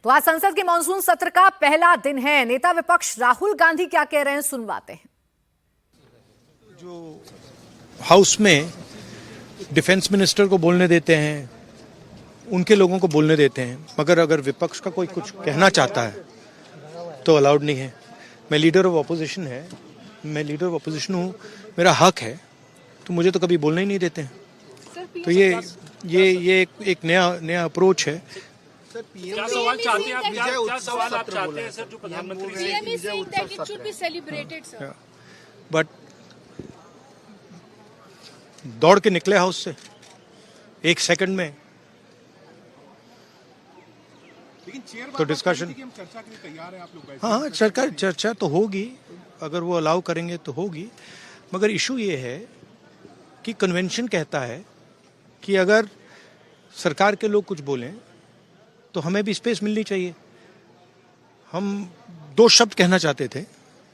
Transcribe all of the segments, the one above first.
तो आज संसद के मॉनसून सत्र का पहला दिन है। नेता विपक्ष राहुल गांधी क्या कह रहे हैं, सुनवाते हैं। जो हाउस में डिफेंस मिनिस्टर को बोलने देते हैं, उनके लोगों को बोलने देते हैं, मगर अगर विपक्ष का कोई कुछ कहना चाहता है तो अलाउड नहीं है। मैं लीडर ऑफ अपोजिशन हूँ, मेरा हक है, तो मुझे तो कभी बोलने ही नहीं देते हैं। तो ये एक नया अप्रोच है। क्या सवाल चाहते हैं क्या सवाल आप चाहते हैं सर, जो प्रधानमंत्री से बट दौड़ के निकले हाउस से एक सेकंड में, तो डिस्कशन चर्चा के लिए तैयार है आप लोग? हाँ, चर्चा तो होगी, अगर वो अलाउ करेंगे तो होगी। मगर इशू ये है कि कन्वेंशन कहता है कि अगर सरकार के लोग कुछ बोलें तो हमें भी स्पेस मिलनी चाहिए। हम 2 शब्द कहना चाहते थे,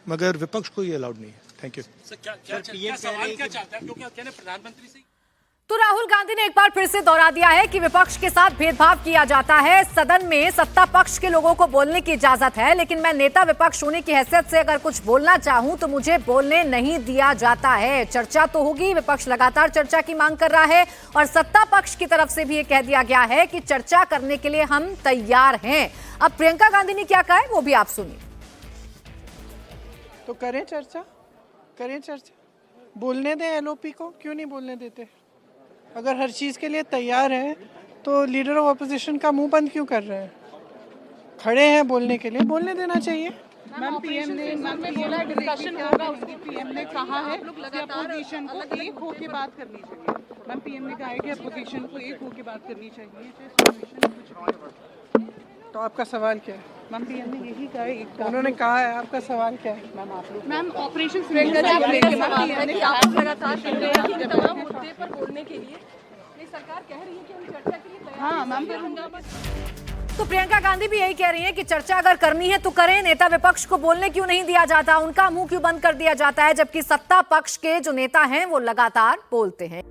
मगर विपक्ष को ये अलाउड नहीं है। Thank you. क्या सवाल क्या चाहते हैं, क्योंकि कहने प्रधानमंत्री से। तो राहुल गांधी ने एक बार फिर से दोहरा दिया है कि विपक्ष के साथ भेदभाव किया जाता है। सदन में सत्ता पक्ष के लोगों को बोलने की इजाजत है, लेकिन मैं नेता विपक्ष होने की हैसियत से अगर कुछ बोलना चाहूं तो मुझे बोलने नहीं दिया जाता है। चर्चा तो होगी, विपक्ष लगातार चर्चा की मांग कर रहा है और सत्ता पक्ष की तरफ से भी ये कह दिया गया है कि चर्चा करने के लिए हम तैयार हैं। अब प्रियंका गांधी ने क्या कहा है वो भी आप सुनिए। तो करें चर्चा, बोलने दें एलओपी को, क्यों नहीं बोलने देते? अगर हर चीज़ के लिए तैयार है तो लीडर ऑफ अपोजिशन का मुंह बंद क्यों कर रहे हैं? खड़े हैं बोलने के लिए, बोलने देना चाहिए। मैम पीएम ने बोला डिस्कशन होगा, उसकी पीएम ने कहा है कि अपोजिशन को एक होके बात करनी चाहिए। मैम पीएम ने कहा है कि अपोजिशन को एक होके बात करनी चाहिए। तो आपका सवाल क्या है? मैम पीएम ने यही कहा है, उन्होंने कहा है, आपका सवाल क्या है? मैम आप लोग मैम ऑपरेशन लगातार तमाम मुद्दे पर बोलने के लिए सरकार कह रही है कि हम चर्चा के लिए तैयार। हाँ मैम, तो प्रियंका गांधी भी यही कह रही हैं कि चर्चा अगर करनी है तो करें। नेता विपक्ष को बोलने क्यों नहीं दिया जाता, उनका मुंह क्यों बंद कर दिया जाता है, जबकि सत्ता पक्ष के जो नेता हैं वो लगातार बोलते हैं।